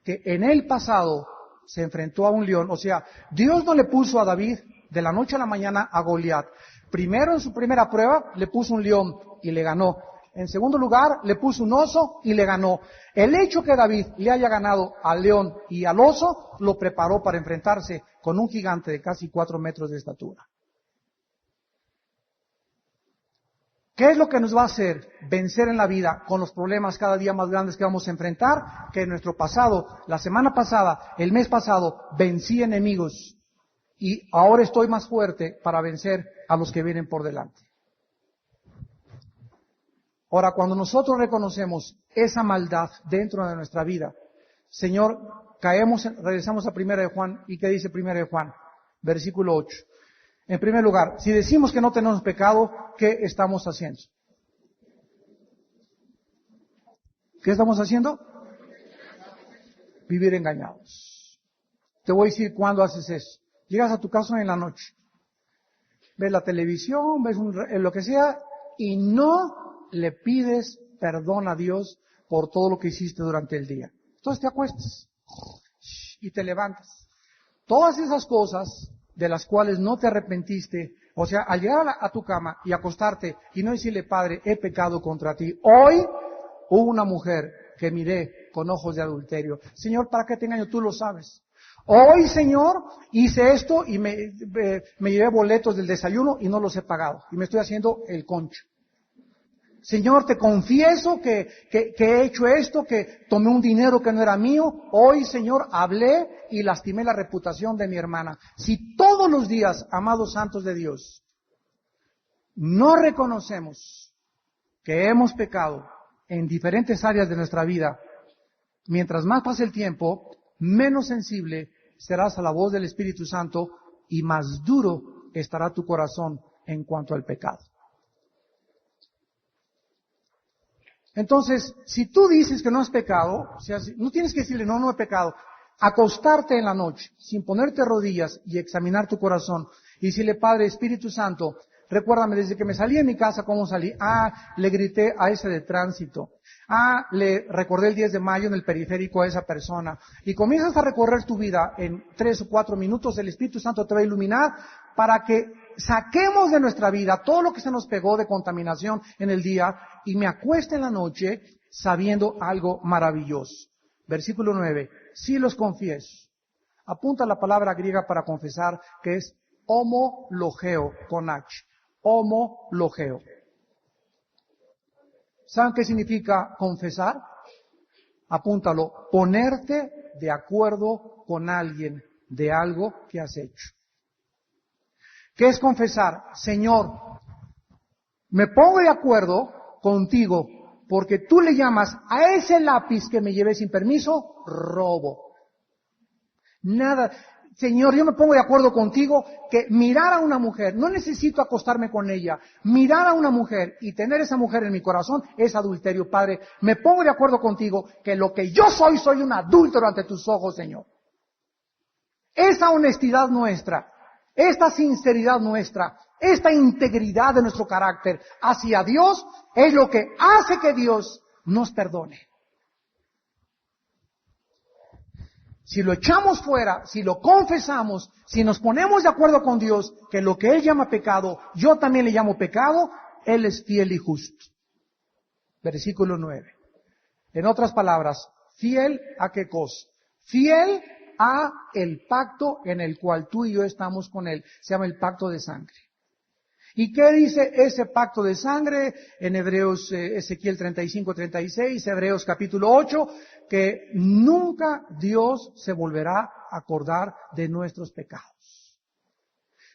Que en el pasado se enfrentó a un león, o sea, Dios no le puso a David de la noche a la mañana a Goliat. Primero, en su primera prueba, le puso un león y le ganó. En segundo lugar, le puso un oso y le ganó. El hecho que David le haya ganado al león y al oso, lo preparó para enfrentarse con un gigante de casi 4 metros de estatura. ¿Qué es lo que nos va a hacer vencer en la vida con los problemas cada día más grandes que vamos a enfrentar? Que en nuestro pasado, la semana pasada, el mes pasado, vencí enemigos. Y ahora estoy más fuerte para vencer a los que vienen por delante. Ahora, cuando nosotros reconocemos esa maldad dentro de nuestra vida, Señor, regresamos a 1 de Juan, ¿y qué dice 1 de Juan? Versículo 8. En primer lugar, si decimos que no tenemos pecado, ¿qué estamos haciendo? ¿Qué estamos haciendo? Vivir engañados. Te voy a decir cuándo haces eso. Llegas a tu casa en la noche, ves la televisión, ves lo que sea, y no le pides perdón a Dios por todo lo que hiciste durante el día. Entonces te acuestas y te levantas. Todas esas cosas de las cuales no te arrepentiste, o sea, al llegar a tu cama y acostarte y no decirle, Padre, he pecado contra ti. Hoy hubo una mujer que miré con ojos de adulterio. Señor, ¿para qué te engaño? Tú lo sabes. Hoy, Señor, hice esto y me llevé boletos del desayuno y no los he pagado. Y me estoy haciendo el concho. Señor, te confieso que he hecho esto, que tomé un dinero que no era mío. Hoy, Señor, hablé y lastimé la reputación de mi hermana. Si todos los días, amados santos de Dios, no reconocemos que hemos pecado en diferentes áreas de nuestra vida, mientras más pase el tiempo, menos sensible serás a la voz del Espíritu Santo y más duro estará tu corazón en cuanto al pecado. Entonces, si tú dices que no has pecado, o sea, no tienes que decirle, no he pecado. Acostarte en la noche, sin ponerte rodillas y examinar tu corazón, y decirle, Padre, Espíritu Santo, recuérdame desde que me salí de mi casa, ¿cómo salí? Le grité a ese de tránsito. Le recordé el 10 de mayo en el periférico a esa persona. Y comienzas a recorrer tu vida en 3 o 4 minutos, el Espíritu Santo te va a iluminar para que saquemos de nuestra vida todo lo que se nos pegó de contaminación en el día y me acueste en la noche sabiendo algo maravilloso. Versículo 9. Si los confieso. Apunta la palabra griega para confesar que es homologeo con H. Homologeo. ¿Saben qué significa confesar? Apúntalo. Ponerte de acuerdo con alguien de algo que has hecho. ¿Qué es confesar? Señor, me pongo de acuerdo contigo porque tú le llamas a ese lápiz que me llevé sin permiso robo. Nada. Señor, yo me pongo de acuerdo contigo que mirar a una mujer, no necesito acostarme con ella, mirar a una mujer y tener esa mujer en mi corazón es adulterio. Padre, me pongo de acuerdo contigo que lo que yo soy un adúltero ante tus ojos, Señor. Esa honestidad nuestra, esta sinceridad nuestra, esta integridad de nuestro carácter hacia Dios es lo que hace que Dios nos perdone. Si lo echamos fuera, si lo confesamos, si nos ponemos de acuerdo con Dios que lo que Él llama pecado, yo también le llamo pecado, Él es fiel y justo. Versículo 9. En otras palabras, ¿fiel a qué cosa? Fiel a el pacto en el cual tú y yo estamos con Él. Se llama el pacto de sangre. ¿Y qué dice ese pacto de sangre? En Hebreos, Ezequiel 35-36, Hebreos capítulo 8, que nunca Dios se volverá a acordar de nuestros pecados.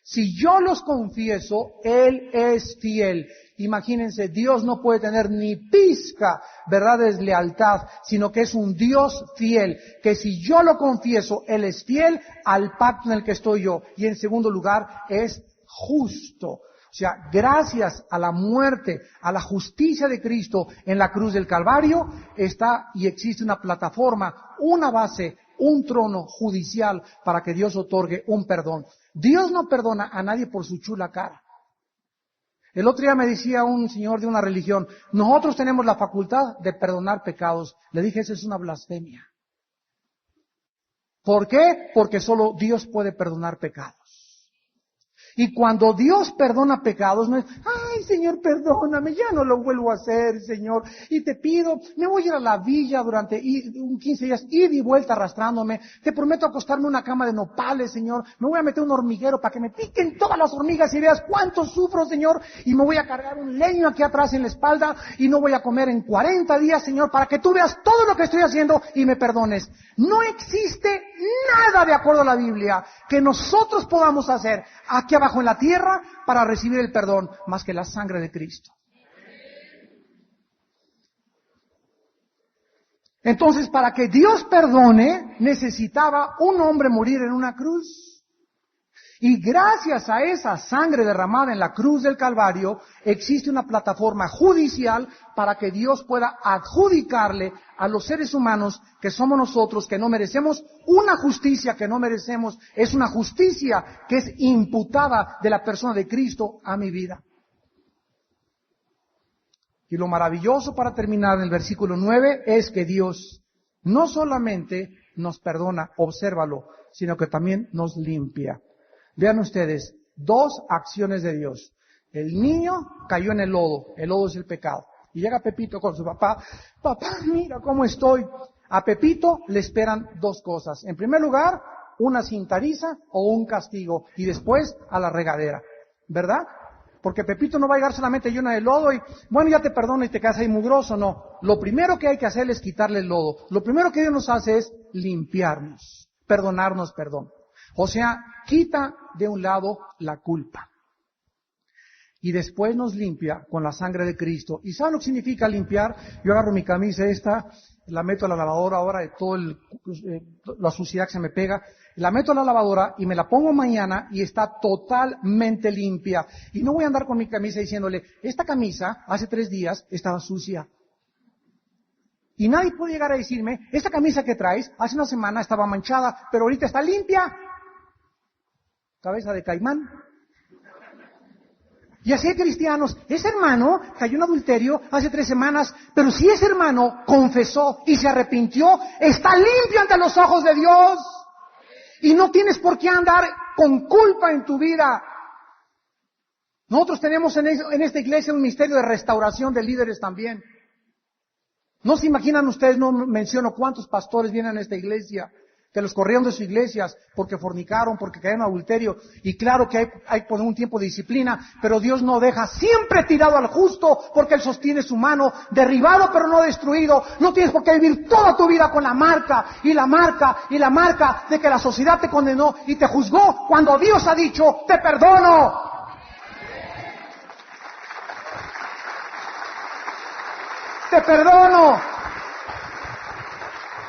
Si yo los confieso, Él es fiel. Imagínense, Dios no puede tener ni pizca, ¿verdad?, de deslealtad, sino que es un Dios fiel, que si yo lo confieso, Él es fiel al pacto en el que estoy yo. Y en segundo lugar, es justo. O sea, gracias a la muerte, a la justicia de Cristo en la cruz del Calvario, está y existe una plataforma, una base, un trono judicial para que Dios otorgue un perdón. Dios no perdona a nadie por su chula cara. El otro día me decía un señor de una religión, nosotros tenemos la facultad de perdonar pecados. Le dije, eso es una blasfemia. ¿Por qué? Porque solo Dios puede perdonar pecados. Y cuando Dios perdona pecados, no es, ay, Señor, perdóname, ya no lo vuelvo a hacer, Señor. Y te pido, me voy a ir a la villa durante 15 días, ida y vuelta arrastrándome. Te prometo acostarme en una cama de nopales, Señor. Me voy a meter un hormiguero para que me piquen todas las hormigas y veas cuánto sufro, Señor. Y me voy a cargar un leño aquí atrás en la espalda y no voy a comer en 40 días, Señor, para que tú veas todo lo que estoy haciendo y me perdones. No existe nada de acuerdo a la Biblia que nosotros podamos hacer aquí abajo en la tierra para recibir el perdón más que la sangre de Cristo. Entonces, para que Dios perdone, necesitaba un hombre morir en una cruz. Y gracias a esa sangre derramada en la cruz del Calvario, existe una plataforma judicial para que Dios pueda adjudicarle a los seres humanos que somos nosotros, que no merecemos una justicia que no merecemos, es una justicia que es imputada de la persona de Cristo a mi vida. Y lo maravilloso para terminar en el versículo 9 es que Dios no solamente nos perdona, obsérvalo, sino que también nos limpia. Vean ustedes, dos acciones de Dios. El niño cayó en el lodo es el pecado. Y llega Pepito con su papá, papá, mira cómo estoy. A Pepito le esperan dos cosas. En primer lugar, una cintariza o un castigo. Y después a la regadera. ¿Verdad? Porque Pepito no va a llegar solamente lleno de lodo y, bueno, ya te perdono y te quedas ahí mugroso. No. Lo primero que hay que hacer es quitarle el lodo. Lo primero que Dios nos hace es limpiarnos, perdonarnos perdón. O sea, quita de un lado la culpa. Y después nos limpia con la sangre de Cristo. ¿Y saben lo que significa limpiar? Yo agarro mi camisa esta la meto a la lavadora ahora de la suciedad que se me pega, la meto a la lavadora y me la pongo mañana y está totalmente limpia. Y no voy a andar con mi camisa diciéndole, esta camisa hace 3 días estaba sucia. Y nadie puede llegar a decirme, esta camisa que traes hace una semana estaba manchada, pero ahorita está limpia. Cabeza de caimán. Y así hay cristianos, ese hermano cayó en adulterio hace 3 semanas, pero si ese hermano confesó y se arrepintió, está limpio ante los ojos de Dios. Y no tienes por qué andar con culpa en tu vida. Nosotros tenemos en esta iglesia un ministerio de restauración de líderes también. No se imaginan ustedes, no menciono cuántos pastores vienen a esta iglesia, que los corrieron de sus iglesias porque fornicaron, porque cayeron en adulterio. Y claro que hay por un tiempo de disciplina, pero Dios no deja siempre tirado al justo, porque Él sostiene su mano, derribado pero no destruido. No tienes por qué vivir toda tu vida con la marca de que la sociedad te condenó y te juzgó, cuando Dios ha dicho, te perdono. Te perdono.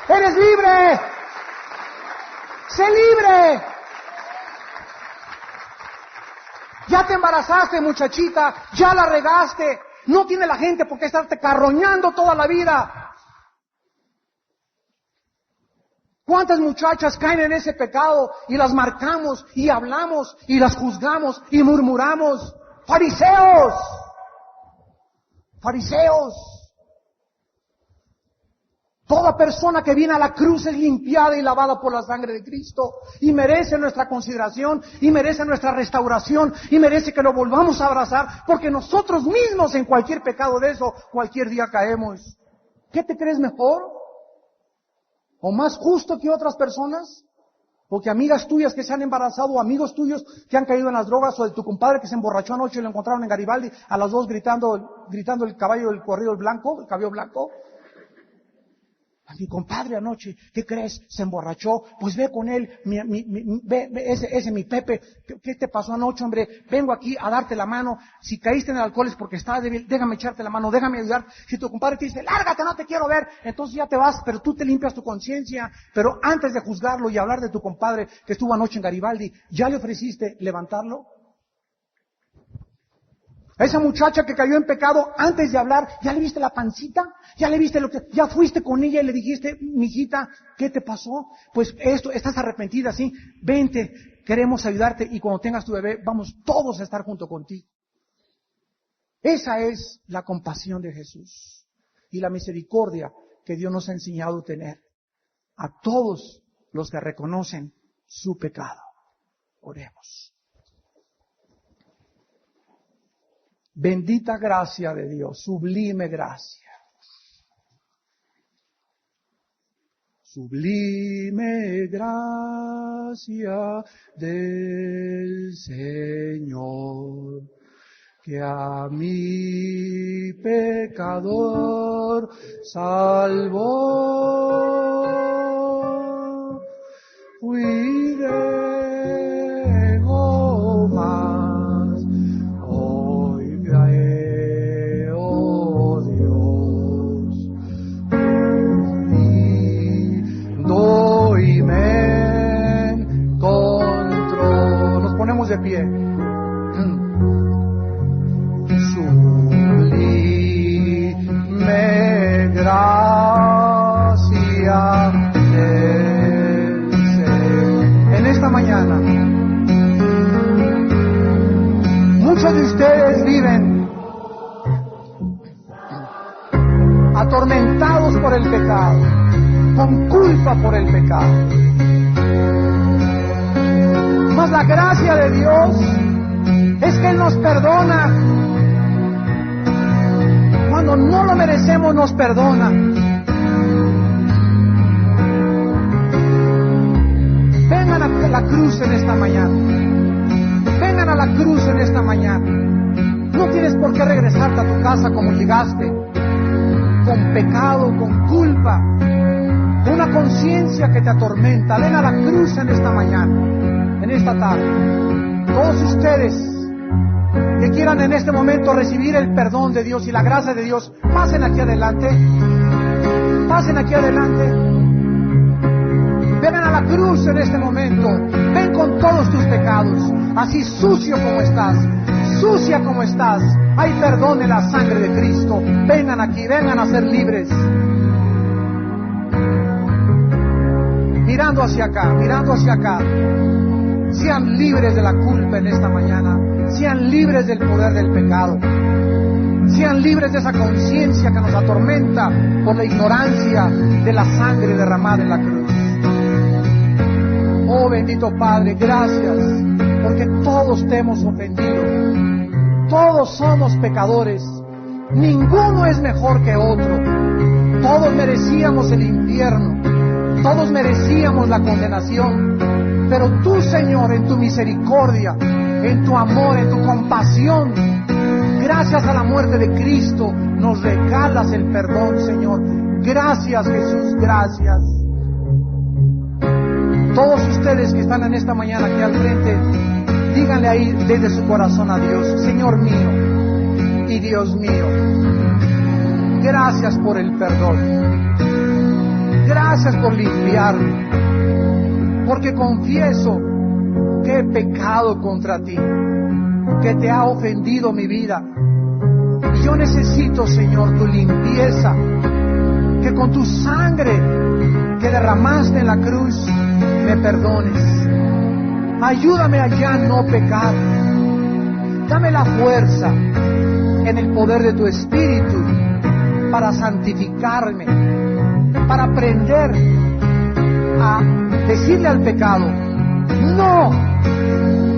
Eres libre. ¡Sé libre! Ya te embarazaste, muchachita, ya la regaste. No tiene la gente por qué estarte carroñando toda la vida. ¿Cuántas muchachas caen en ese pecado y las marcamos y hablamos y las juzgamos y murmuramos? ¡Fariseos! ¡Fariseos! Toda persona que viene a la cruz es limpiada y lavada por la sangre de Cristo y merece nuestra consideración y merece nuestra restauración y merece que lo volvamos a abrazar, porque nosotros mismos en cualquier pecado de eso, cualquier día caemos. ¿Qué te crees mejor? ¿O más justo que otras personas? ¿O que amigas tuyas que se han embarazado o amigos tuyos que han caído en las drogas, o de tu compadre que se emborrachó anoche y lo encontraron en Garibaldi a las 2 gritando el caballo del corrido blanco, el cabello blanco? A mi compadre anoche, ¿qué crees? Se emborrachó. Pues ve con él, ese mi Pepe. ¿Qué te pasó anoche, hombre? Vengo aquí a darte la mano. Si caíste en el alcohol es porque estabas débil. Déjame echarte la mano, déjame ayudar. Si tu compadre te dice, lárgate, no te quiero ver, entonces ya te vas, pero tú te limpias tu conciencia. Pero antes de juzgarlo y hablar de tu compadre que estuvo anoche en Garibaldi, ¿ya le ofreciste levantarlo? A esa muchacha que cayó en pecado, antes de hablar, ¿ya le viste la pancita? ¿Ya le viste ya fuiste con ella y le dijiste, mijita, ¿qué te pasó? Pues estás arrepentida, ¿sí? Vente, queremos ayudarte y cuando tengas tu bebé, vamos todos a estar junto contigo. Esa es la compasión de Jesús y la misericordia que Dios nos ha enseñado a tener a todos los que reconocen su pecado. Oremos. Bendita gracia de Dios, sublime gracia. Sublime gracia del Señor, que a mi pecador salvó. Fui de goma. De pie. Sublime gracia del Señor. En esta mañana, muchos de ustedes viven atormentados por el pecado, con culpa por el pecado. Mas la gracia de Dios es que Él nos perdona. Cuando no lo merecemos, nos perdona. Vengan a la cruz en esta mañana. Vengan a la cruz en esta mañana. No tienes por qué regresarte a tu casa como llegaste, con pecado, con culpa, con una conciencia que te atormenta. Ven a la cruz en esta mañana. En esta tarde, todos ustedes que quieran en este momento recibir el perdón de Dios y la gracia de Dios, pasen aquí adelante. Pasen aquí adelante. Vengan a la cruz en este momento. Ven con todos tus pecados. Así sucio como estás, sucia como estás, hay perdón en la sangre de Cristo. Vengan aquí, vengan a ser libres. Mirando hacia acá, mirando hacia acá. Sean libres de la culpa en esta mañana. Sean libres del poder del pecado. Sean libres de esa conciencia que nos atormenta por la ignorancia de la sangre derramada en la cruz. Oh bendito Padre, gracias, porque todos te hemos ofendido. Todos somos pecadores. Ninguno es mejor que otro. Todos merecíamos el infierno. Todos merecíamos la condenación. Pero tú, Señor, en tu misericordia, en tu amor, en tu compasión, gracias a la muerte de Cristo, nos regalas el perdón, Señor. Gracias, Jesús, gracias. Todos ustedes que están en esta mañana aquí al frente, díganle ahí desde su corazón a Dios: Señor mío y Dios mío, gracias por el perdón. Gracias por limpiarme, porque confieso que he pecado contra ti, que te ha ofendido mi vida. Y yo necesito, Señor, tu limpieza, que con tu sangre que derramaste en la cruz me perdones. Ayúdame a ya no pecar. Dame la fuerza en el poder de tu Espíritu para santificarme, para aprender a decirle al pecado no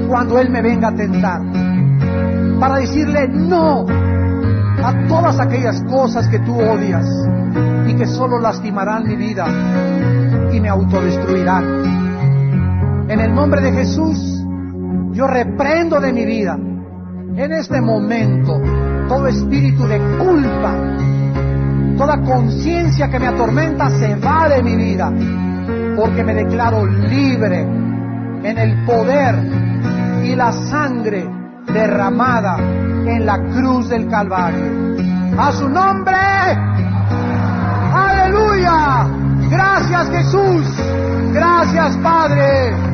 cuando él me venga a tentar, para decirle no a todas aquellas cosas que tú odias y que solo lastimarán mi vida y me autodestruirán. En el nombre de Jesús, yo reprendo de mi vida en este momento todo espíritu de culpa, toda conciencia que me atormenta se va de mi vida, porque me declaro libre en el poder y la sangre derramada en la cruz del Calvario. ¡A su nombre! ¡Aleluya! ¡Gracias, Jesús! ¡Gracias, Padre!